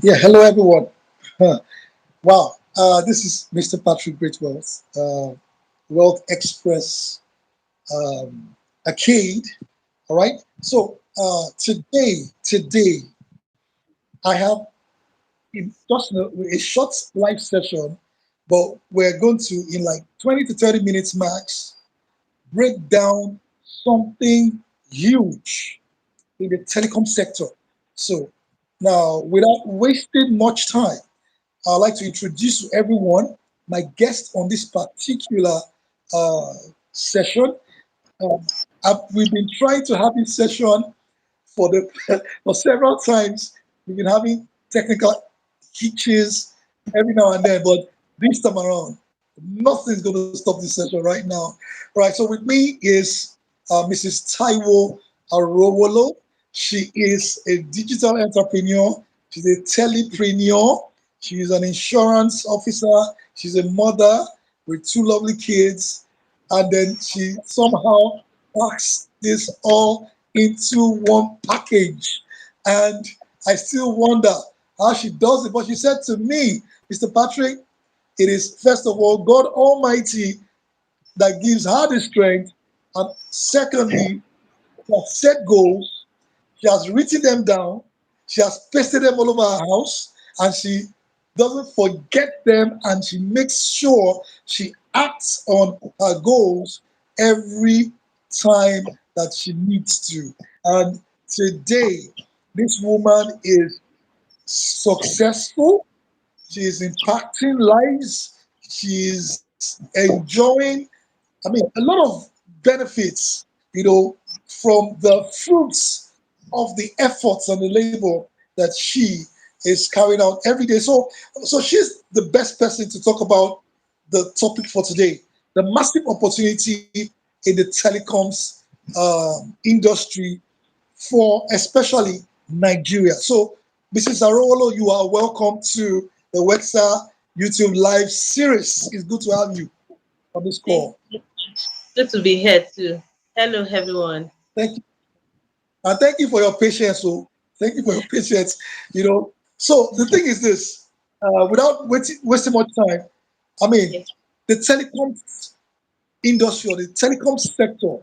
Yeah, hello everyone. Huh. Wow, this is Mr. Patrick Greatwealth, Wealth Express Arcade. All right. So today I have just a short live session, but we're going to in like 20 to 30 minutes max break down something huge in the telecom sector. So now, without wasting much time, I'd like to introduce to everyone my guest on this particular uh, session. Um, we've been trying to have this session for the for several times. We've been having technical hitches every now and then, but this time around, nothing's going to stop this session right now. All right, so with me is Mrs. Taiwo Arowolo. She is a digital entrepreneur. She's a telepreneur. She's an insurance officer. She's a mother with two lovely kids. And then she somehow packs this all into one package. And I still wonder how she does it. But she said to me, Mr. Patrick, it is first of all God Almighty that gives her the strength. And secondly, she has set goals, she has written them down, she has pasted them all over her house, and she doesn't forget them, and she makes sure she acts on her goals every time that she needs to. And today, this woman is successful, she is impacting lives, she is enjoying, I mean, a lot of benefits, from the fruits of the efforts and the labor that she is carrying out every day. So she's the best person to talk about the topic for today, the massive opportunity in the telecoms industry for especially Nigeria. So, Mrs. Arolo, you are welcome to the Wexa YouTube live series. It's good to have you on this Thank call. you. Good to be here too. Hello, everyone. Thank you. And thank you for your patience. So thank you for your patience. So the thing is this: without wasting much time, I mean, Yes. the telecom industry or the telecom sector.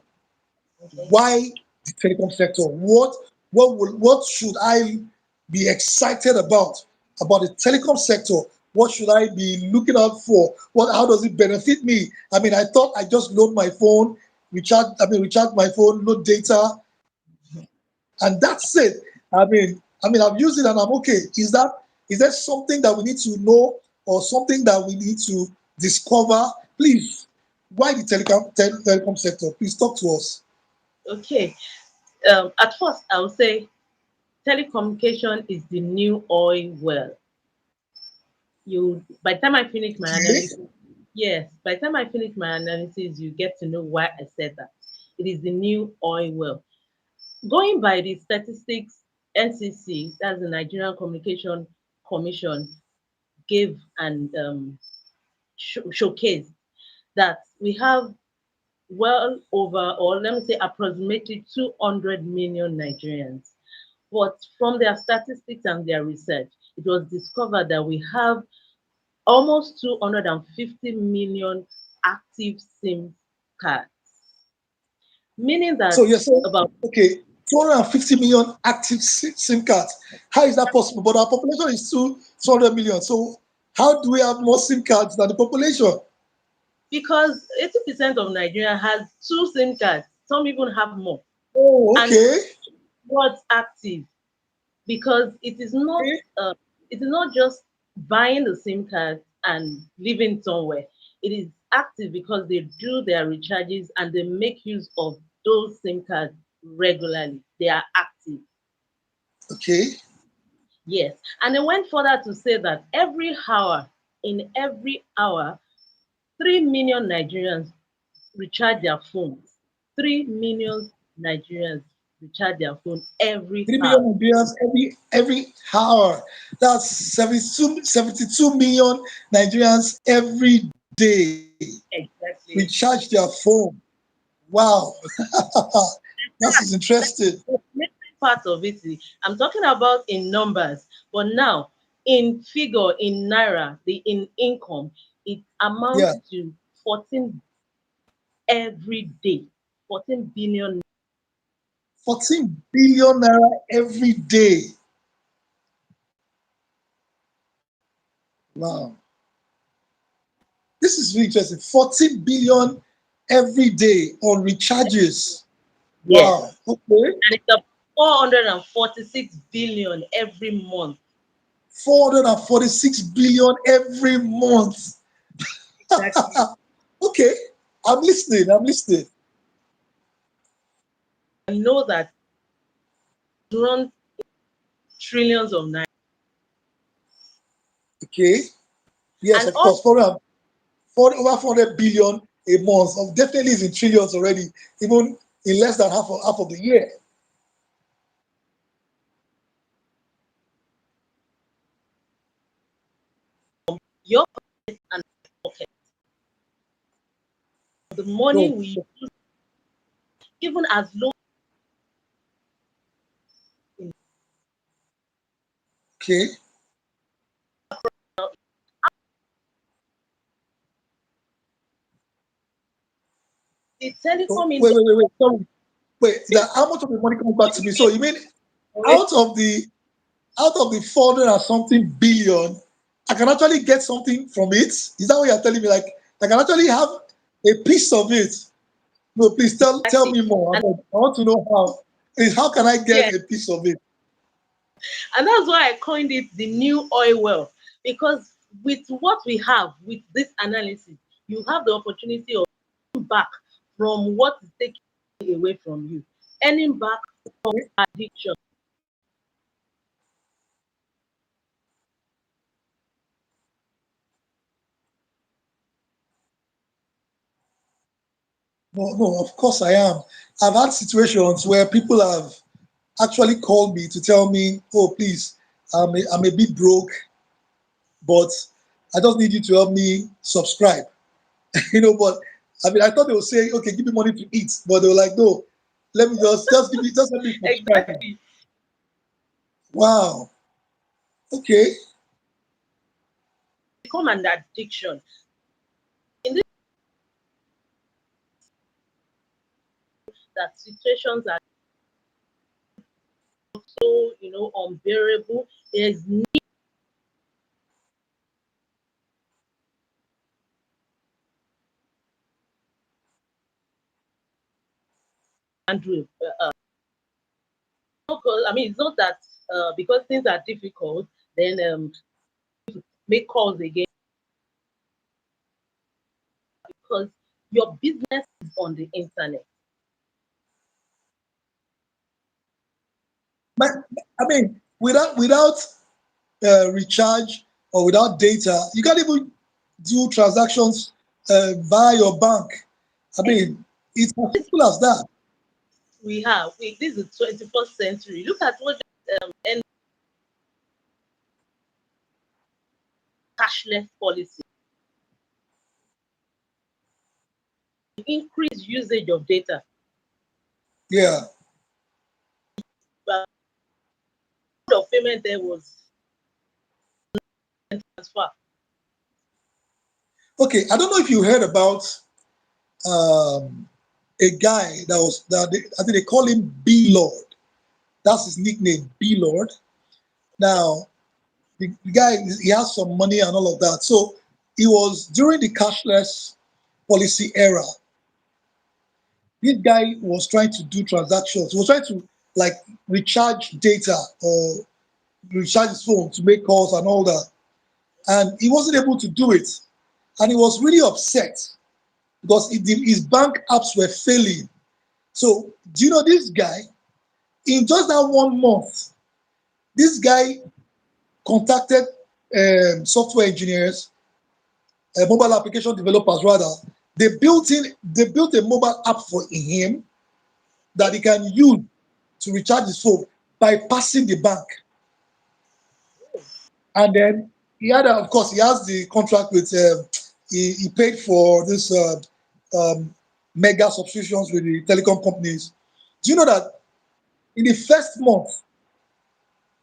Okay. Why the telecom sector? What should I be excited about the telecom sector? What should I be looking out for? How does it benefit me? I mean, I thought I just load my phone, recharge my phone, load data, and that's it. I've used it and I'm okay. Is there something that we need to know or something that we need to discover? Please, why the telecom sector? Please talk to us. Okay. At first, I would say telecommunication is the new oil well. By the time I finish my Okay. analysis, yes, by the time I finish my analysis, you get to know why I said that. It is the new oil well. Going by the statistics, NCC, that's the Nigerian Communication Commission, gave and showcased that we have well over, or let me say approximately 200 million Nigerians. But from their statistics and their research, it was discovered that we have almost 250 million active SIM cards, meaning So that you're saying, about, okay, 250 million active SIM cards. How is that possible? But our population is 200 million. So how do we have more SIM cards than the population? because 80% of Nigeria has two SIM cards, some even have more. Oh, And okay. what's active? Because Okay. it is not just buying the SIM card and living somewhere. It is active because they do their recharges and they make use of those SIM cards regularly. They are active. Okay. Yes. And they went further to say that in every hour, 3 million Nigerians recharge their phones. 3 million Nigerians recharge their phone every 3 hour. million Nigerians every hour. That's 72 million Nigerians every day Exactly. recharge their phone. Wow. That is interesting. Missing part of it. I'm talking about in numbers, but now In figure, in naira, the in income, it Yeah, amounts to 14 every day. 14 billion. 14 billion naira every day. Wow, this is really interesting. 14 billion every day on recharges. Yes. Wow. Okay. And it's a 446 billion every month. 446 billion every month. Exactly. Okay. I'm listening. I'm listening. I know that it runs trillions of naira. Okay. Yes, And of also course. Over 400 billion a month. Definitely is in trillions already, even in less than half of the year. your pocket and my pocket. The money No. we use, even as low in Okay. the So, telecom wait, industry. wait, wait, wait. Sorry. Wait. How much of the money comes back to me? So you mean out of the out of the 400 and something billion, I can actually get something from it? Is that what you're telling me? Like I can actually have a piece of it? No, please tell Exactly. me more. And I want to know how. Please, how can I get yeah, a piece of it? and that's why I coined it the new oil well. Because with what we have with this analysis, you have the opportunity of earning back from what is taken away from you, earning back addiction. No, no, of course I am. I've had situations where people have actually called me to tell me, oh, please, I'm a bit broke, but I just need you to help me subscribe. But I mean, I thought they would say, okay, give me money to eat, but they were like, no, let me just let me subscribe. Exactly. Wow. Okay. Become an addiction. In this that situations are so unbearable, there's need to do. I mean, it's not that because things are difficult, then make calls again because your business is on the internet. But I mean, without recharge or without data, you can't even do transactions via your bank. I mean, it's as simple as that. This is the 21st century. Look at what end cashless policy, increase usage of data. Yeah. But of payment there was transfer. Okay. I don't know if you heard about um, a guy I think they call him B Lord. That's his nickname, B Lord. Now, the guy, he has some money and all of that. So he was during the cashless policy era. This guy was trying to do transactions. He was trying to like recharge data or recharge his phone to make calls and all that. And he wasn't able to do it. And he was really upset because his bank apps were failing. So, do you know this guy? In just that 1 month, this guy contacted software engineers, mobile application developers rather. They built a mobile app for him that he can use to recharge his phone bypassing the bank. And then of course, he has the contract with, he paid for this mega subscriptions with the telecom companies. Do you know that in the first month,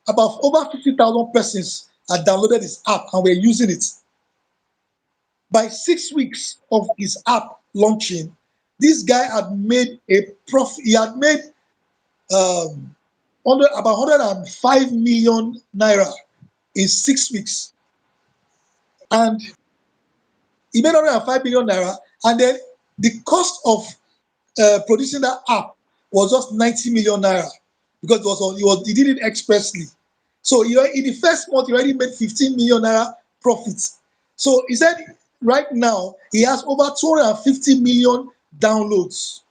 about over 50,000 persons had downloaded his app and were using it. By 6 weeks of his app launching, this guy had made a profit. He had made about 105 million naira in 6 weeks. And he made 105 million naira. And then the cost of producing that app was just 90 million naira because he did it expressly. So in the first month, he already made 15 million naira profits. So he said right now he has over 250 million downloads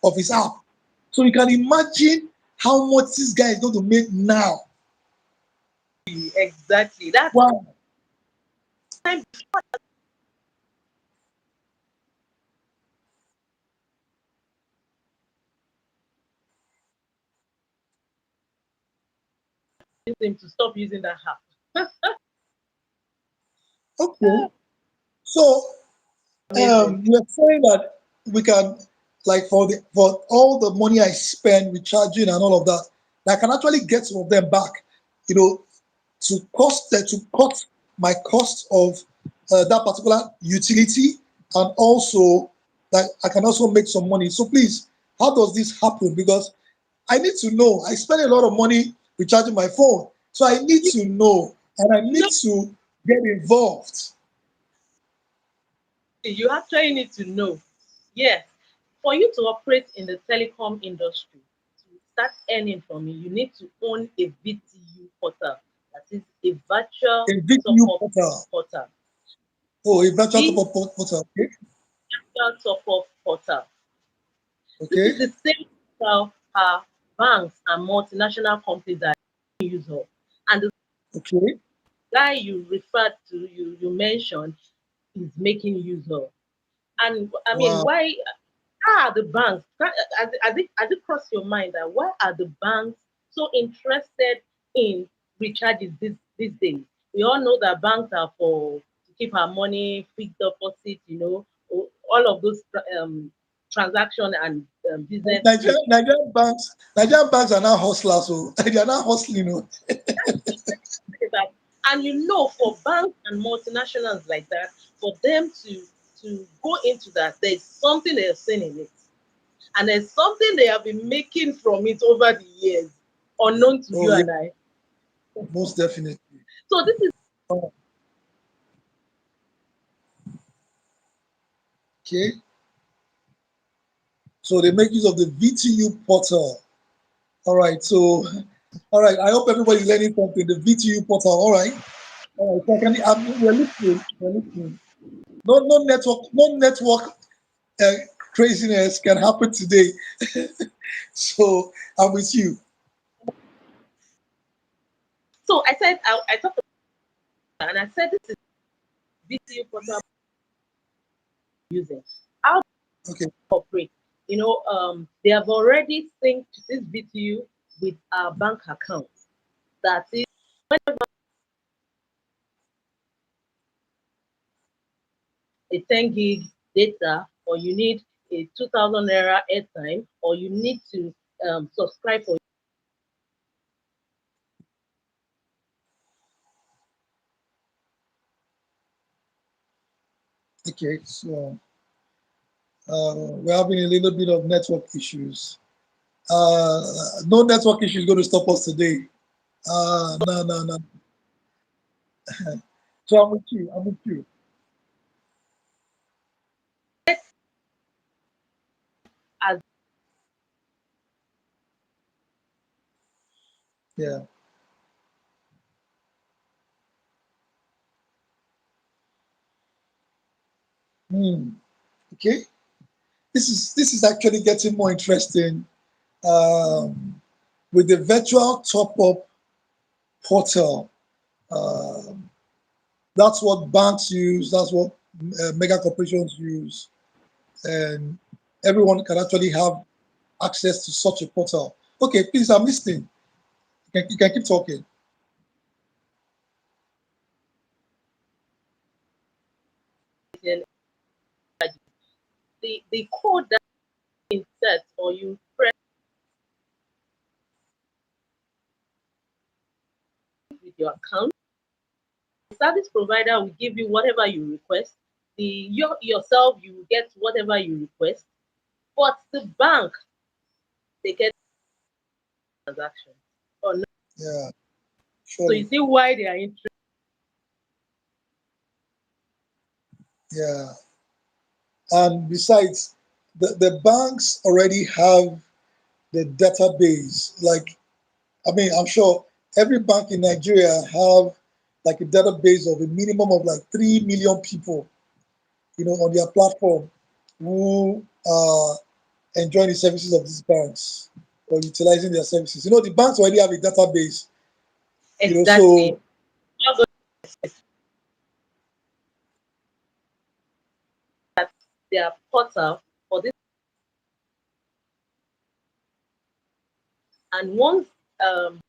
of his app. So you can imagine how much this guy is going to make now. Exactly. That's Wow. time him to stop using that app. Okay. So Amazing. you're saying that we can, like, for all the money I spend with charging and all of that, I can actually get some of them back, you know, to cut my cost of that particular utility, and also that I can also make some money. So please, how does this happen? Because I need to know. I spend a lot of money recharging my phone, so I need to know, and I need No, to get involved. you actually need to know. Yes, for you to operate in the telecom industry, to start earning from it, you need to own a VTU portal. That is a virtual A VPU top-up portal. portal. Oh, a virtual top V up portal. Okay. virtual top-up portal. This Okay. is the same portal banks and multinational companies that use of. And the Okay. guy you referred to, you mentioned, is making use of. And I mean, Wow. why are the banks, has it crossed your mind that why are the banks so interested in recharges these days? We all know that banks are for to keep our money, fixed deposit, all of those transaction and business Nigerian, trips. Nigerian banks are now hustlers. So they are now hustling. Oh. And for banks and multinationals like that, for them to go into that, there's something they're seeing in it. And there's something they have been making from it over the years, unknown to Oh you yeah, and I. most definitely. So this is Oh, okay. So they make use of the VTU portal. All right. So, all right. I hope everybody's learning something. The VTU portal. All right. All right. So we're listening. We're listening. No network uh, craziness can happen today. So I'm with you. so I said I talked about and I said this is VCU portal using. How to Okay. operate? They have already synced this VCU with our bank account. That is a 10 gig data, or you need a 2,000 naira airtime, or you need to subscribe for. Okay. So we're having a little bit of network issues. No network issue is going to stop us today. No, no, no. So I'm with you. I'm with you. As Yeah. Hmm. Okay. This is actually getting more interesting. Um, with the virtual top-up portal. Um, that's what banks use. That's what mega corporations use, and everyone can actually have access to such a portal. Okay, please, I'm listening. You can keep talking. the code that is set, or you press with your account, service provider will give you whatever you request. Yourself, you will get whatever you request. But the bank, they get transactions. Oh no. Yeah, So you surely. see why they are interested. Yeah. And besides, the banks already have the database. Like, I mean, I'm sure every bank in Nigeria have like a database of a minimum of like 3 million people, on their platform who are enjoying the services of these banks or utilizing their services. The banks already have a database, Exactly. so Now go to their portal for this, and once um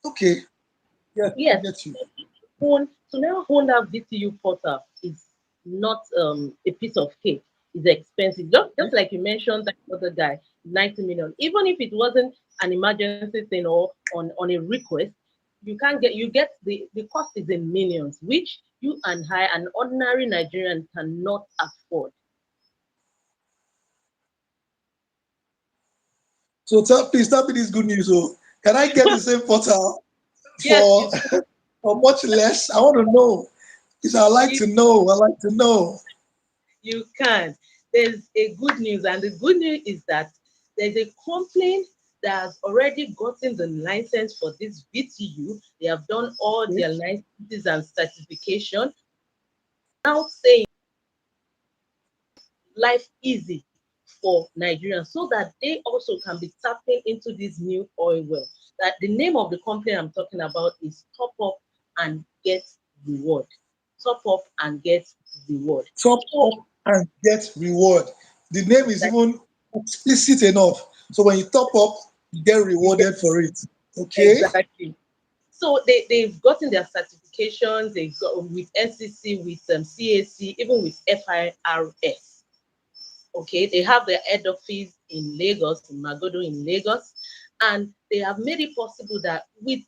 okay, yeah, I yes, get you. to now own that VTU portal is not a piece of cake. It's expensive. Just like you mentioned that other guy, 90 million. Even if it wasn't an emergency thing or on a request, you get the cost is in millions, which you and I, an ordinary Nigerian, cannot afford. So please tell me this good news. So can I get the same portal Yes, for for much less? I want to know. Because I like you to know. I like to know. You can. There's a good news, and the good news is that there's a company that has already gotten the license for this VTU. They have done all Okay. their licenses and certification. Now saying life easy for Nigerians so that they also can be tapping into this new oil well. That the name of the company I'm talking about is Top Up and Get Reward. Top Up and Get Reward. Top So up and get reward. The name is that even explicit enough. So when you top up, you get you get rewarded for it. Okay. exactly. So they've gotten their certifications, they've got with NCC, with CAC, even with FIRS. Okay, they have their head office in Lagos, in Magodo in Lagos, and they have made it possible that with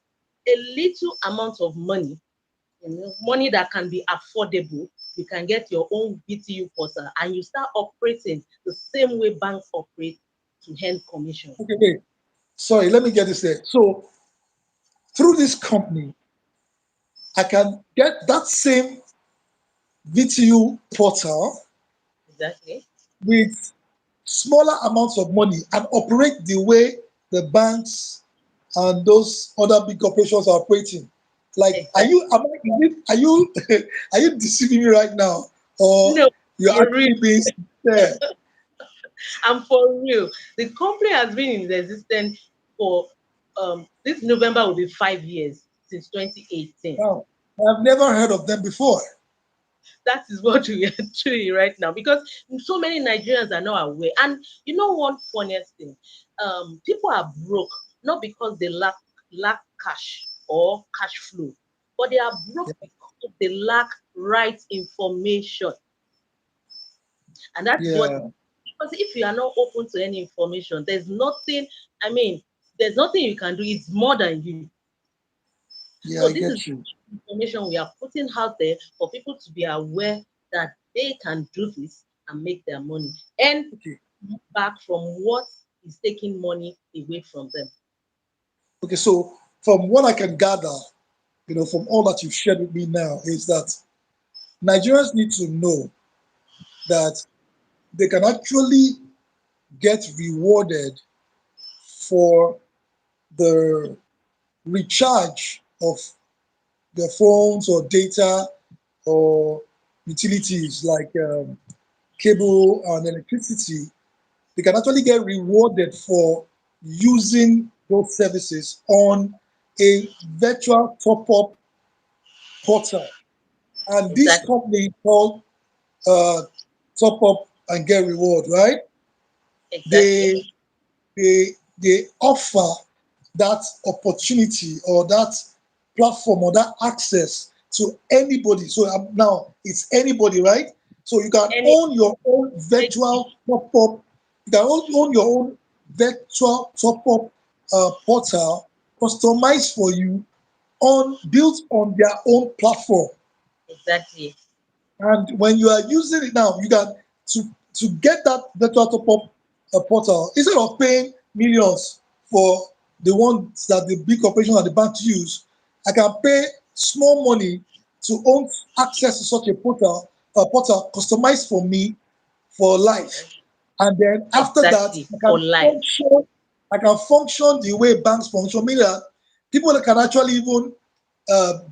a little amount of money, money that can be affordable, you can get your own BTU portal and you start operating the same way banks operate to earn commission. Okay, wait. Sorry, let me get this there. So through this company, I can get that same VTU portal Exactly. with smaller amounts of money and operate the way the banks and those other big corporations are operating. Like, are Exactly. you am I, is it, are you are you deceiving me right now, or No, you're for real. actually being sincere? And for real, the company has been in existence for this November will be 5 years since 2018. Wow, I've never heard of them before. That is what we are doing right now because so many Nigerians are not aware. And you know one funniest thing, people are broke not because they lack cash or cash flow, but they are broke Yeah, because they lack right information. And that is what, yeah, because if you are not open to any information, I mean, there's nothing you can do. It's more than you. yeah, So I this is get you. information we are putting out there for people to be aware that they can do this and make their money and Okay, back from what is taking money away from them. okay. So from what I can gather, from all that you've shared with me now, is that Nigerians need to know that they can actually get rewarded for the recharge of their phones or data or utilities like cable and electricity. They can actually get rewarded for using those services on a virtual top-up portal. And this Exactly. company called uh, Top Up and Get Reward, right? Exactly. They they offer that opportunity or that platform or that access to anybody. So now it's anybody, right? So you can Any own your own virtual top up. You can own your own virtual top up portal, customized for you, on built on their own platform. exactly. And when you are using it now, you can to get that virtual top up portal, instead of paying millions for the ones that the big corporations and the banks use, I can pay small money to own access to such a portal customized for me for life. And then after that, Exactly. For life. I can function the way banks function, meaning that people that can actually even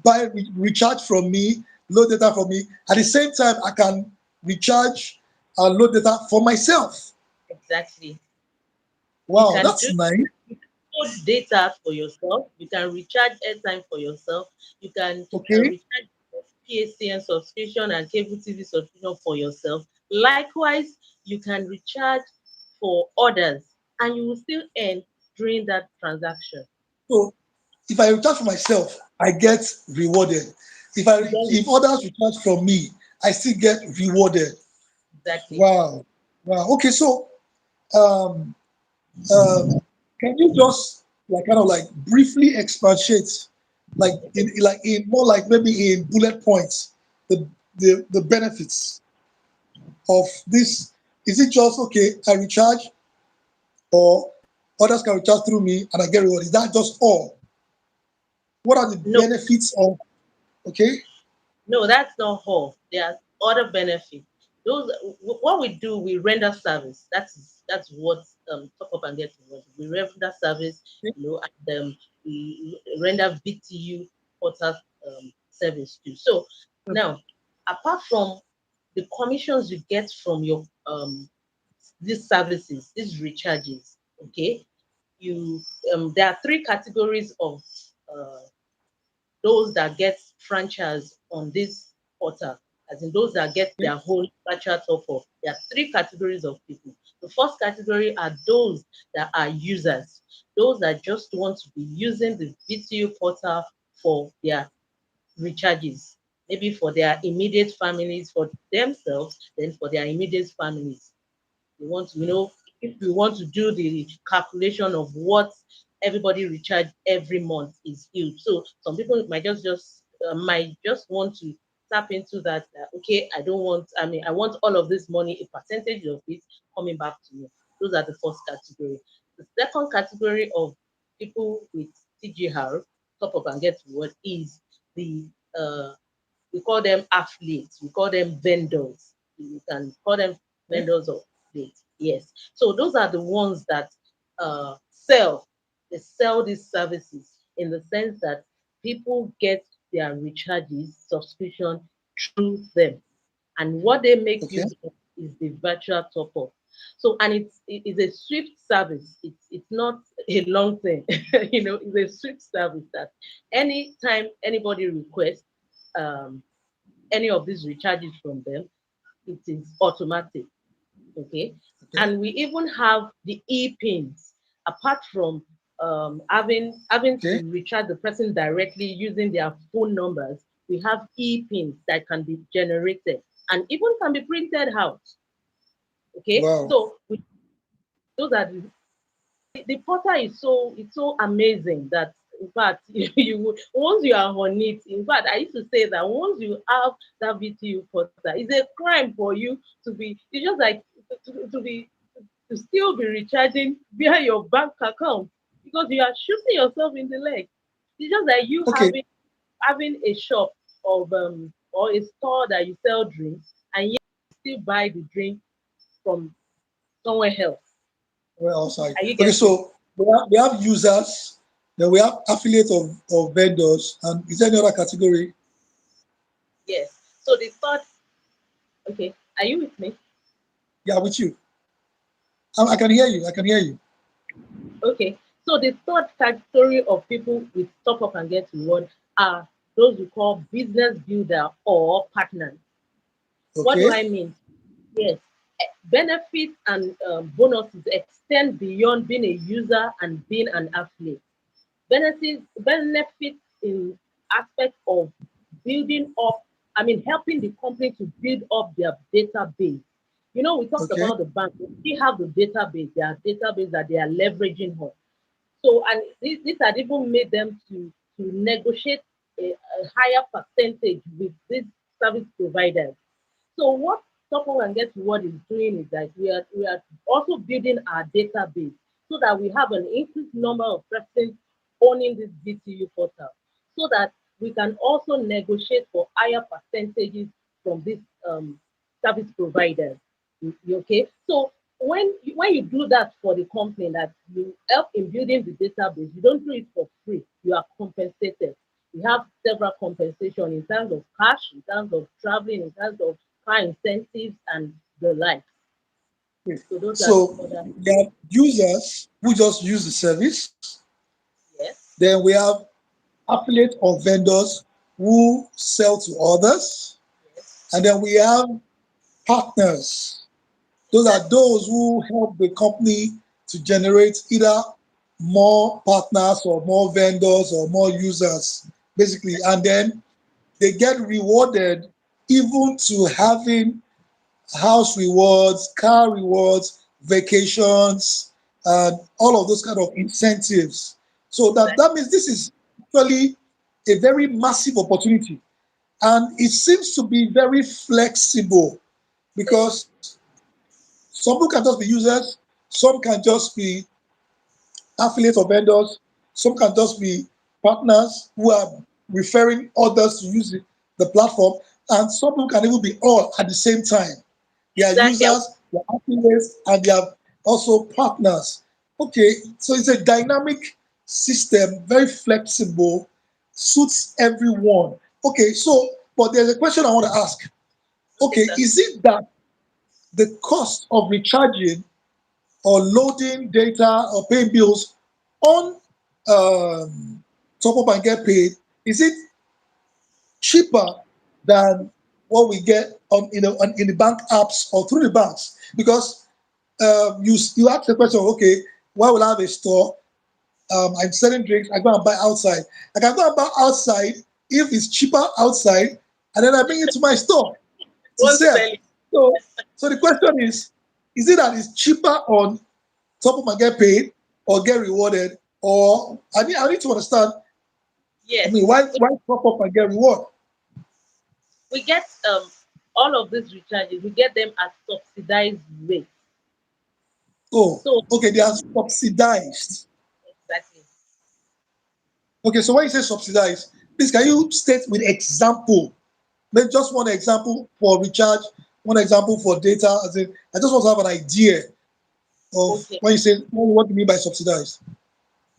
buy recharge from me, load data from me. At the same time, I can recharge and load data for myself. Exactly. You Wow, can that's do nice. load data for yourself. You can recharge airtime for yourself. You can Okay. recharge PACN subscription and cable TV subscription for yourself. Likewise, you can recharge for others, and you will still earn during that transaction. So if I recharge for myself, I get rewarded. You get it If others recharge from me, I still get rewarded. exactly. Wow. Wow. Okay, so um, um, can you just like kind of like briefly expatiate, like in more like maybe in bullet points, the benefits of this? Is it just okay? I recharge, or others can recharge through me, and I get reward. Is that just all? What are the No, benefits of? Okay, no, that's not all. There are other benefits. Those what we do, we render service. That's what top up and get reward. We render service, and we render VTU portal service too. So now, apart from the commissions you get from your these services, these recharges, okay, you there are three categories of uh, those that get franchise on this portal, as in those that get okay, their whole virtual top up. There are three categories of people. The first category are those that are users, those that just want to be using the VTU portal for their recharges, maybe for their immediate families, for themselves, then for their immediate families. We want to know if we want to do the calculation of what everybody recharge every month is huge. So some people might just want to tap into that. Okay, I don't want. I mean, I want all of this money, a percentage of it coming back to me. Those are the first category. The second category of people with TGR, top up and get reward, is the we call them affiliates, we call them vendors. You can call them okay, vendors of affiliates. Yes. So those are the ones that sell. They sell these services in the sense that people get their recharges subscription through them, and what they make okay, use of is the virtual top up. So, and it is a swift service. It's not a long thing. It's a swift service that anytime anybody requests um, any of these recharges from them, it is automatic. Okay. okay, And we even have the e-pins. Apart from having okay. to recharge the person directly using their phone numbers, we have e-pins that can be generated and even can be printed out. Okay. Wow. So those are the portal is so amazing that in fact once you are on it, in fact I used to say that once you have that VTU portal, it's a crime for you to be, it's just like to still be recharging via your bank account, because you are shooting yourself in the leg. It's just like you Okay. having a shop of or a store that you sell drinks, and yet you still buy the drink from somewhere else. Well, outside. Are you Okay, getting? so we have users, then we have affiliates of vendors, and is there any other category? Yes. So the third, okay, are you with me? Yeah, with you. I can hear you. I can hear you. Okay. So the third category of people with top up and get reward are those we call business builder or partners. What do Okay. I mean? Yes. Benefits and bonuses extend beyond being a user and being an affiliate. Benefits in aspect of building up, helping the company to build up their database. We talked Okay. about the bank. They have the database, their database that they are leveraging on. So, and this had even made them to negotiate a higher percentage with these service providers. So what Top and Get Reward is doing is that we are also building our database so that we have an increased number of persons owning this BTU portal, so that we can also negotiate for higher percentages from these service providers. Okay? So when you do that for the company, that you help in building the database, you don't do it for free. You are compensated. We have several compensation in terms of cash, in terms of traveling, in terms of car incentives and the like. Okay. So those are So the other. we have users who just use the service. Yes, Then we have affiliate or vendors who sell to others. yes, And then we have partners. Those are exactly, those who help the company to generate either more partners or more vendors or more users, basically. And then they get rewarded even to having house rewards, car rewards, vacations, and all of those kind of incentives. So that exactly. means this is actually a very massive opportunity. And it seems to be very flexible Very, because some people can just be users, some can just be affiliates or vendors, some can just be partners who are referring others to use the platform, and some people can even be all at the same time. They are exactly. users, they are affiliates, and they are also partners. Okay, so it's a dynamic system, very flexible, suits everyone. Okay, so but there's a question I want to ask. Okay, Okay, sir. is it that the cost of recharging or loading data or paying bills on top up and get paid, is it cheaper than what we get on in the bank apps or through the banks? Because you ask the question, okay, why will I have a store? I'm selling drinks. I go and buy outside. I can go and buy outside if it's cheaper outside, and then I bring it to my store to One sell. spelling. So, so the question is it that it's cheaper on top of and get paid or get rewarded? Or I need to understand. I Yes, mean, why top up and get reward? we get all of these recharges. We get them at subsidized rates. Oh, So okay, they are subsidized. exactly. Okay, so when you say subsidized, please can you state with example? Maybe just one example for recharge, one example for data. As in, I just want to have an idea of Okay. when you say what do you mean by subsidized.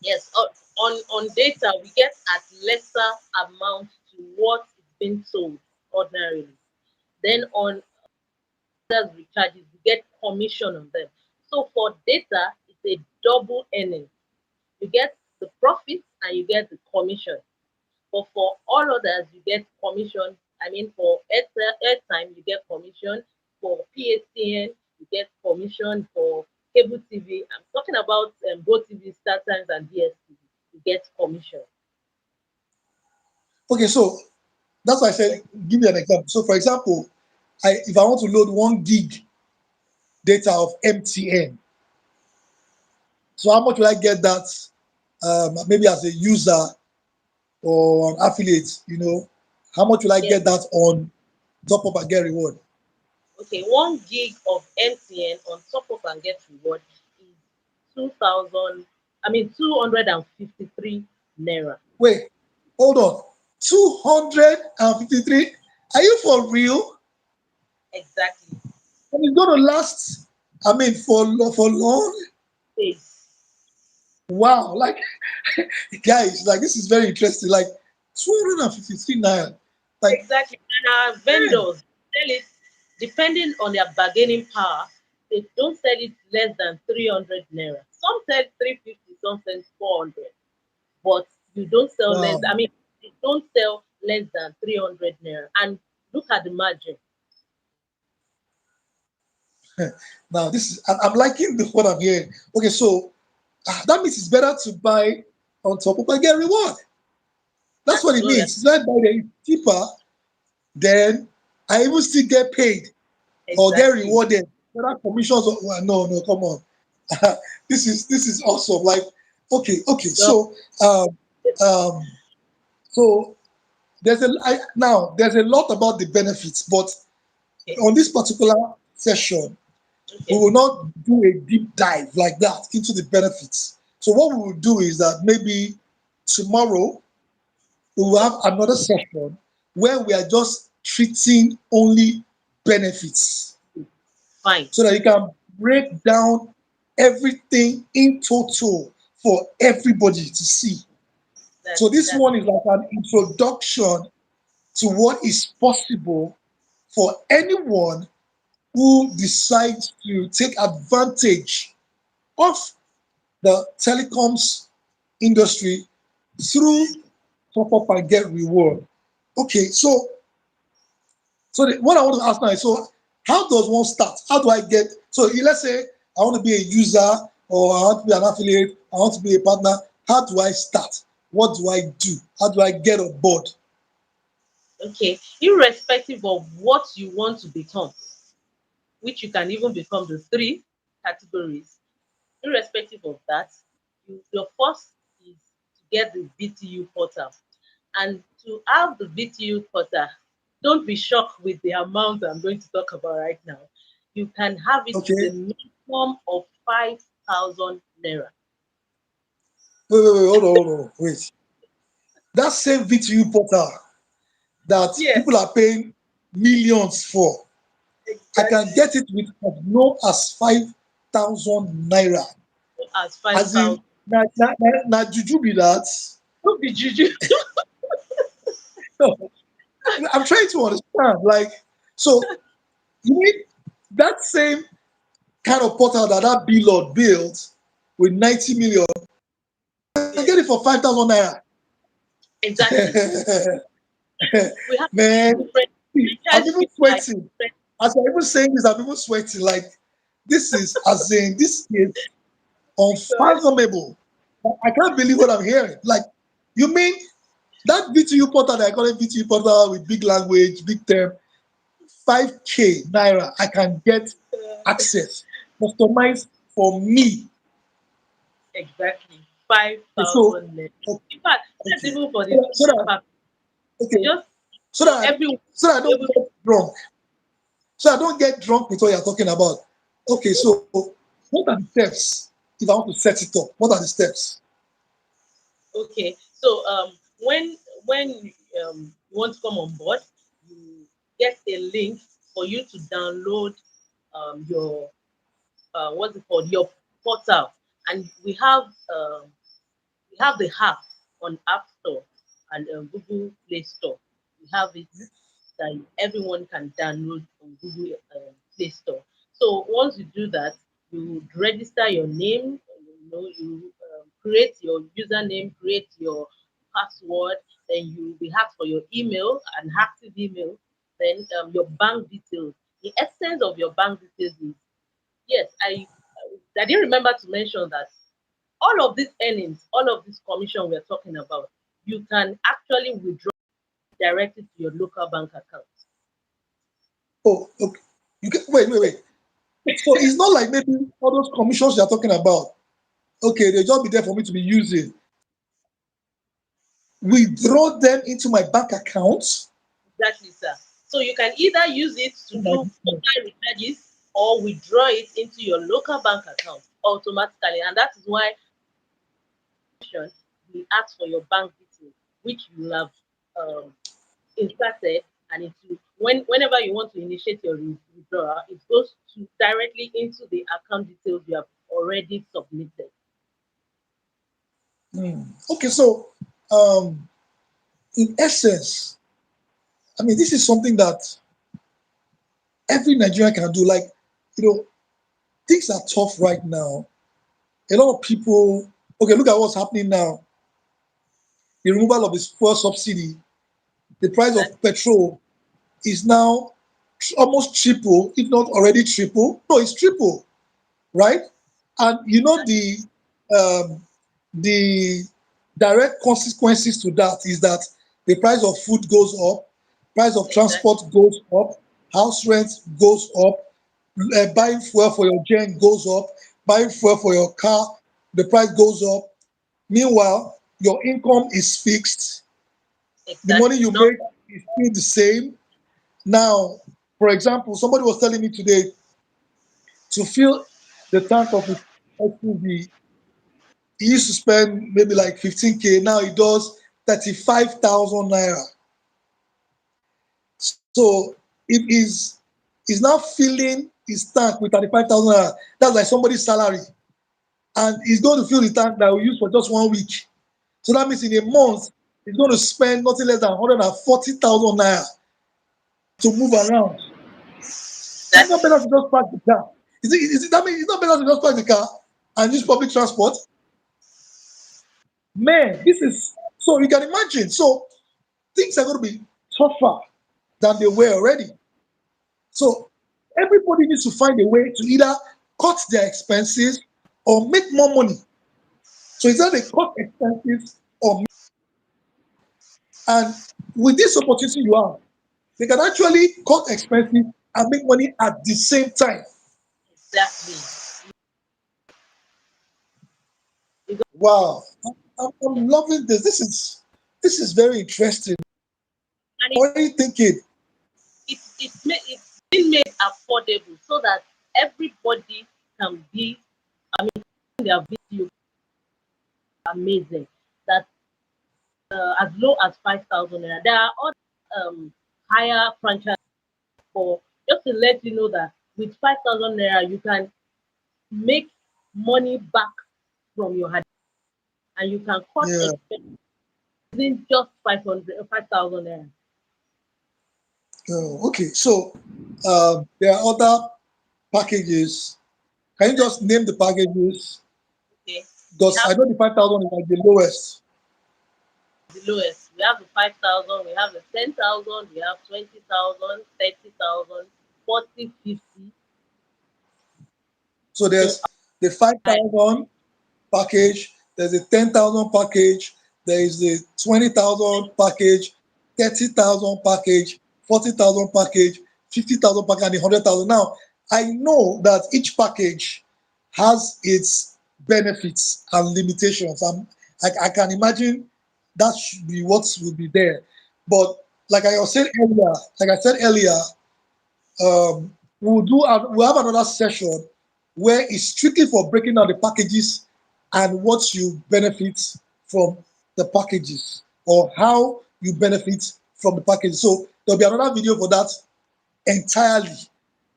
Yes. On data, we get at lesser amount to what is being sold ordinarily. Then on others recharges, we get commission on them. So for data, it's a double earning. You get the profit and you get the commission. But for all others, you get commission. For airtime, you get commission. For PSTN, you get commission. For cable TV, I'm talking about both TV, Star Times, and DSTV, you get commission. Okay, so that's why I said give me an example. So for example, if I want to load 1 gig data of MTN, so how much will I get that maybe as a user or an affiliate, how much will I Yes. get that on top of and get reward? Okay. 1 gig of MTN on top of and get reward is 2,000. 253 naira. Wait, hold on. 253? Are you for real? Exactly. And it's going to last, for long? Yes. Wow. Like, guys, like, this is very interesting. Like, 253 naira. Like, Exactly. And our man. vendors sell it depending on their bargaining power. They don't sell it less than 300 naira. Some sell 350, some sell 400. But you don't sell less. Wow. You don't sell less than 300 naira. And look at the margin. Now, I'm liking what I'm hearing. Okay, so that means it's better to buy on top of and get reward. That's That what is it what we are means. It's not by the cheaper, then I even still get paid or get exactly. rewarded. Whether commissions or well, no, no, come on. This is awesome. Like, okay, okay. So Um, so now there's a lot about the benefits, but okay, on this particular session, we okay, will not do a deep dive like that into the benefits. So what we will do is that maybe tomorrow we will have another session where we are just treating only benefits fine. so that you can break down everything in total for everybody to see. So this That's one is like an introduction to what is possible for anyone who decides to take advantage of the telecoms industry through top up and get reward. Okay, what I want to ask now is, so how does one start? How do I get? So let's say I want to be a user or I want to be an affiliate. I want to be a partner. How do I start? What do I do? How do I get on board? okay. Irrespective of what you want to become, which you can even become the three categories. Irrespective of that, your first is to get the VTU portal. And to have the VTU portal, don't be shocked with the amount I'm going to talk about right now. You can have it with a Okay. minimum of 5,000 naira. Wait. Hold on. Wait. That same VTU portal that Yes, people are paying millions for, I can exactly. get it with as low as 5,000 naira. As As 5,000. in, na juju be that. Don't be juju. I'm trying to understand. Like, so you mean that same kind of portal that Lord built with 90 million, I Yes, get it for 5,000 naira. exactly. We have Man, different I'm franchise even fees like sweating. different. As I'm even saying this, I'm even sweating. Like, this is, as in, this is Because unfathomable. I can't believe what I'm hearing. Like, you mean that VTU portal that I call it VTU portal with big language, big term, 5K naira, I can get uh, access, customized for me. exactly five Okay, so, thousand naira. okay, In fact, that's okay. even for the So general that, public. okay, Just so for that, everyone so that I to be don't able to get drunk. So I don't get drunk with what you're talking about. Okay, so what are the steps if I want to set it up? What are the steps? okay. So when you want to come on board, you get a link for you to download your what's it called, your portal, and we have the app on App Store and Google Play Store. We have it that everyone can download on Google Play Store. So once you do that, you would register your name. You create your username, create your password. Then you will be asked for your email, an active email. Then your bank details. The essence of your bank details is, yes, I didn't remember to mention that all of these earnings, all of this commission we're talking about, you can actually withdraw directly to your local bank account. Oh, okay. You can, wait. So it's not like maybe all those commissions you're talking about. Okay, they'll just be there for me to be using. Withdraw them into my bank account. Exactly, sir. So you can either use it to Oh my do goodness. portal recharges or withdraw it into your local bank account automatically. And that is why we ask for your bank details, which you have um, inserted, and whenever you want to initiate your withdrawal, it goes directly into the account details you have already submitted. Okay, so um, in essence, I mean, this is something that every Nigerian can do. Like, you know, things are tough right now. A lot of people, okay, look at what's happening now. The removal of the fuel subsidy, the price of Exactly. petrol is now almost triple, if not already triple. No, it's triple, right? And you know Exactly. um, the direct consequences to that is that the price of food goes up, price of exactly. transport goes up, house rent goes up, buying fuel for your gen goes up, buying fuel for your car, the price goes up. Meanwhile, your income is fixed. The money Exactly. you Not make is still the same. Now, for example, somebody was telling me today to fill the tank of his SUV, he used to spend maybe like 15K. Now he does 35,000 naira. So if he's now filling his tank with 35,000 naira, that's like somebody's salary. And he's going to fill the tank that we use for just 1 week. So that means in a month, he's going to spend nothing less than 140,000 naira to move around. Is it that not better to just park the car? Is it that means it's not better to just park the car and use public transport? Man, this is so you can imagine. So things are going to be tougher than they were already. So everybody needs to find a way to either cut their expenses or make more money. So it's either they cut expenses or and with this opportunity you have, they can actually cut expenses and make money at the same time. exactly. Because, Wow, I'm loving this. This is very interesting. and What are you thinking? it's been made affordable so that everybody can be. I mean, their video amazing. That as low as 5,000 naira. There are other higher franchise for just to let you know that with 5,000 naira you can make money back from your hand and you can cut Yeah. expenses using just 500 5,000 naira. Okay. So there are other packages. Can you just name the packages? Okay, we Because have I know the 5,000 is like the lowest. the lowest. We have the 5,000. We have the 10,000. We have 20,000, 30,000, 40, 50. So So there's the I 5,000 package, there's a 10,000 package, there is the 20,000 package, 30,000 package, 40,000 package, 50,000 package, and 100,000. Now, I know that each package has its benefits and limitations. I can imagine that should be what will be there. But like I said earlier, we'll have another session where it's strictly for breaking down the packages and what you benefit from the packages or how you benefit from the package. So there'll be another video for that entirely.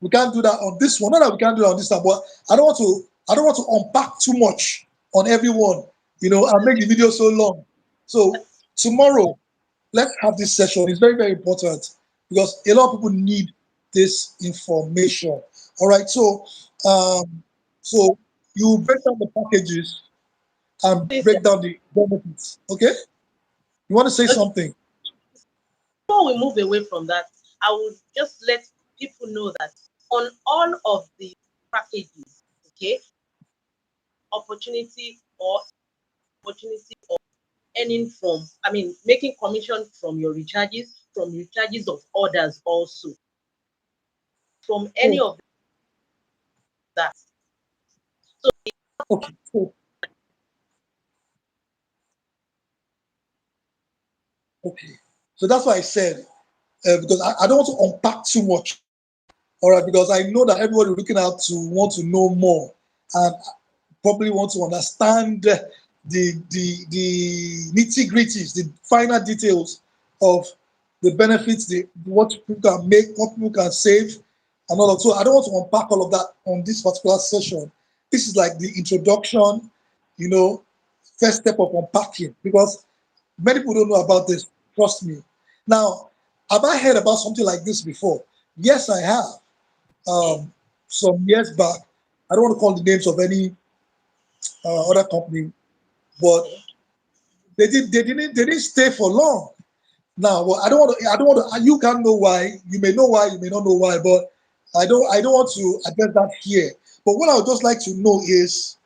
We can't do that on this one. Not that we can't do it on this one, but I don't want to unpack too much on everyone, and make the video so long. So tomorrow, let's have this session. It's very, very important because a lot of people need this information. All right. So you break down the packages and okay, break down the benefits. Okay. You want to say something? before we move away from that, I would just let people know that on all of the packages, okay, opportunity or opportunity of earning from, I mean, making commission from recharges of orders also, from any Oh, of that. So okay. Okay. So that's why I said because I don't want to unpack too much. All right, because I know that everybody looking out to want to know more and probably want to understand the nitty gritties, the finer details of the benefits, what people can make, what people can save, and all of. So I don't want to unpack all of that on this particular session. This is like the introduction, you know, first step of unpacking because many people don't know about this. Trust me. Now, have I heard about something like this before? Yes, I have. okay, Um, some years back, I don't want to call the names of any other company, but okay, they didn't stay for long. Now, well, I don't want to. You can't know why. You may know why. You may not know why. But I don't want to address that here. But what I would just like to know is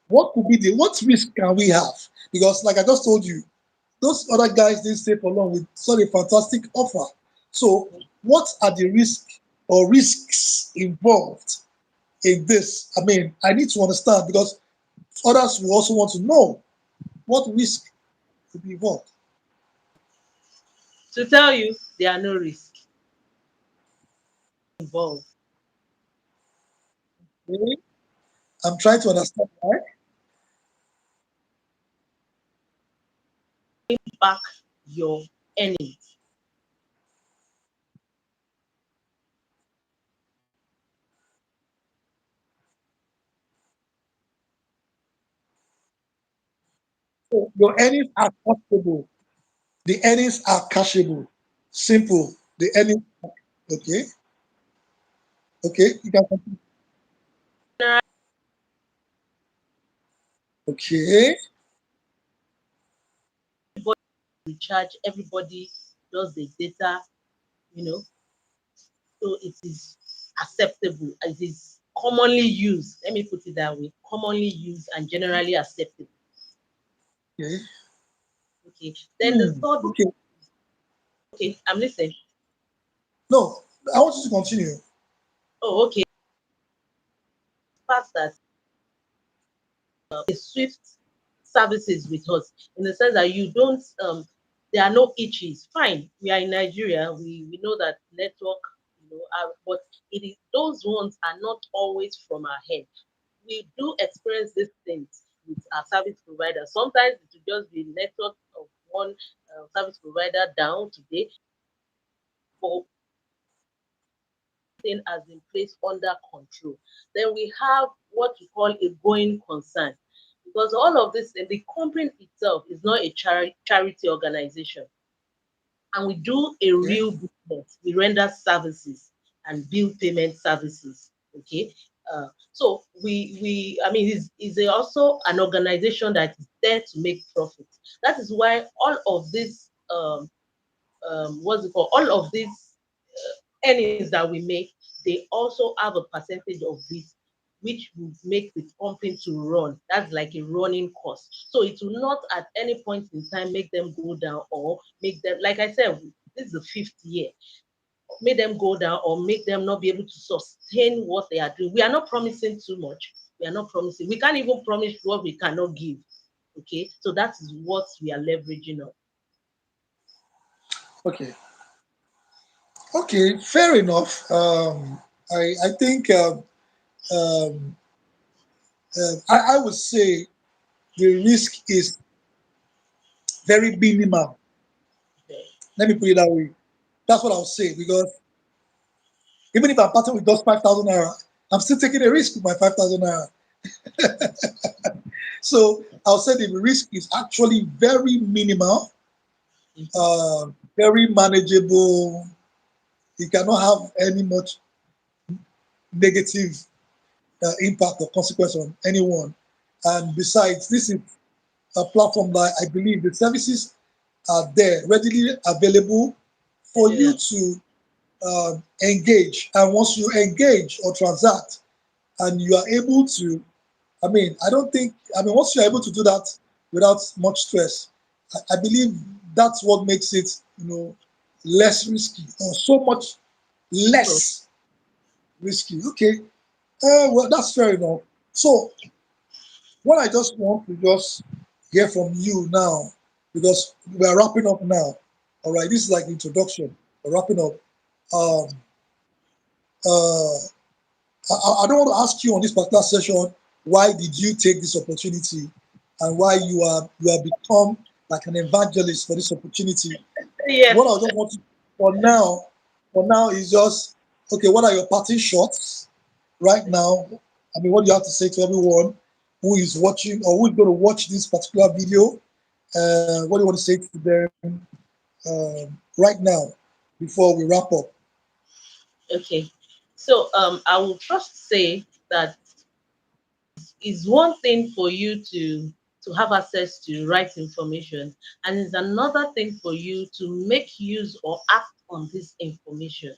what could be what risk can we have? Because like I just told you, those other guys didn't stay for long with such a fantastic offer. So, what are the risks involved in this? I mean, I need to understand because others will also want to know what risk could be involved. To tell you, there are no risks involved. Okay? I'm trying to understand why. Back your earnings. So your earnings are cashable. The earnings are cashable. Simple. The earnings. Okay. Okay. You can continue. Okay. Everybody recharge, everybody does the data, you know, so it is acceptable. It is commonly used. Let me put it that way. Commonly used and generally acceptable. Okay. Okay. Then the third, Okay. okay, I'm listening. No, I want you to continue. Oh, okay. Fact that a swift services with us in the sense that you don't there are no itches. Fine, we are in Nigeria, we know that network, but it is those ones are not always from our head. We do experience these things with our service provider. Sometimes it will just be network of one service provider down today, but thing has been placed under control. Then we have what we call a going concern. Because all of this, and the company itself is not a charity organization. And we do a Okay. real business. We render services and bill payment services. Okay. So I mean, is also an organization that is there to make profit. That is why all of this what's it called? All of these earnings that we make, they also have a percentage of this, which will make the company to run. That's like a running cost. So it will not at any point in time make them go down or make them, like I said, this is the fifth year, make them go down or make them not be able to sustain what they are doing. We are not promising too much. We are not promising. We can't even promise what we cannot give. Okay, so that is what we are leveraging on. Okay. Okay. Fair enough. I think um, I would say the risk is very minimal. Okay. Let me put it that way. That's what I'll say because even if I'm parting with just 5,000 naira, I'm still taking a risk with my 5,000 naira. So I'll say the risk is actually very minimal, Mhm. very manageable. You cannot have any much negative impact or consequence on anyone. And besides, this is a platform that I believe the services are there readily available for you Yeah. to engage. And once you engage or transact, and you are able to, I mean, I don't think, I mean, once you're able to do that without much stress, I believe that's what makes it, less risky or so much So, less risky. Okay, well, that's fair enough. So, what I just want to just hear from you now, because we're wrapping up now. All right, this is like introduction. We're wrapping up. Um, uh, I don't want to ask you on this particular session why did you take this opportunity and why you have become like an evangelist for this opportunity. What I yes. just want to for now is just okay. What are your parting shots right now? I mean, what do you have to say to everyone who is watching or who is going to watch this particular video? What do you want to say to them right now before we wrap up? Okay. So I will first say that it's one thing for you to have access to right information, and it's another thing for you to make use or act on this information.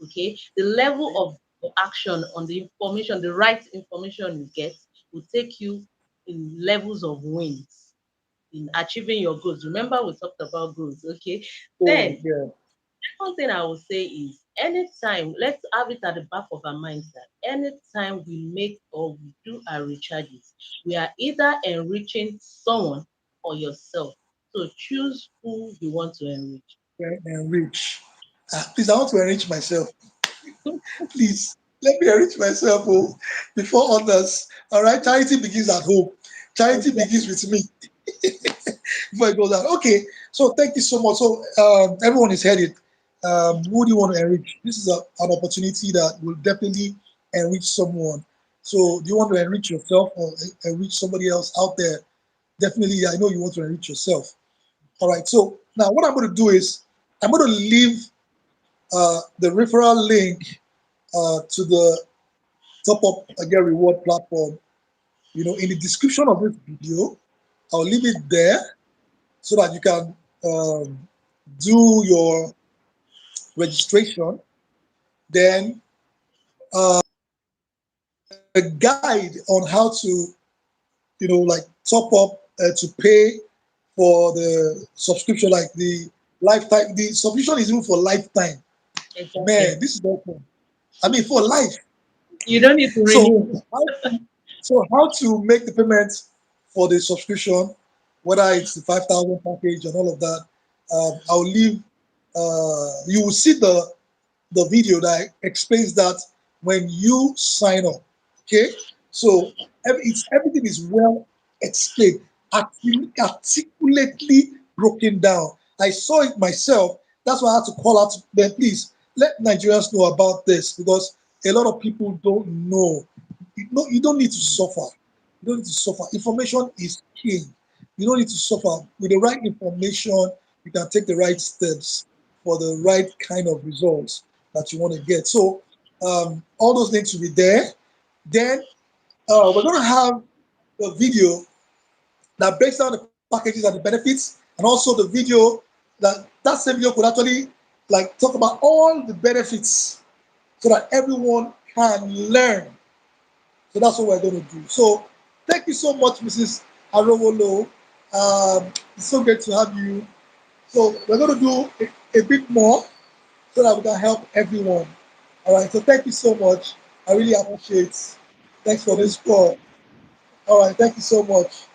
Okay, the level of action on the information, the right information you get, will take you in levels of wins. in achieving your goals. Remember, we talked about goals, okay? Oh, Then, yeah. one thing I will say is anytime, let's have it at the back of our minds that anytime we make or we do our recharges, we are either enriching someone or yourself. So choose who you want to enrich. Enrich. Please, I want to enrich myself. Please, let me enrich myself before others. All right, charity begins at home. Charity begins Exactly. with me before it goes out. Okay, so thank you so much. So everyone is headed. Who do you want to enrich? This is an opportunity that will definitely enrich someone. So do you want to enrich yourself or enrich somebody else out there? Definitely, I know you want to enrich yourself. All right. So now what I'm going to do is I'm going to leave the referral link to the top up again reward platform. In the description of this video, I'll leave it there so that you can do your registration. Then a guide on how to, like top up to pay for the subscription, like the lifetime. The subscription is even for lifetime. Exactly. Man, this is awesome. I mean, for life. You don't need to So renew. how to, how to make the payment for the subscription, whether it's the 5,000 package and all of that, I'll leave. You will see the video that explains that when you sign up. Okay, so everything is well explained, articulately broken down. I saw it myself. That's why I had to call out to them. Please let Nigerians know about this because a lot of people don't know. You don't need to suffer. You don't need to suffer. Information is king. You don't need to suffer. With the right information, you can take the right steps for the right kind of results that you want to get. So all those links will be there. Then we're going to have a video that breaks down the packages and the benefits, and also the video that same video could actually like talk about all the benefits so that everyone can learn. So that's what we're going to do. So thank you so much, Mrs. Arowolo. It's so great to have you. So we're going to do a bit more so that we can help everyone. All right. So thank you so much. I really appreciate. Thanks for this call. All right. Thank you so much.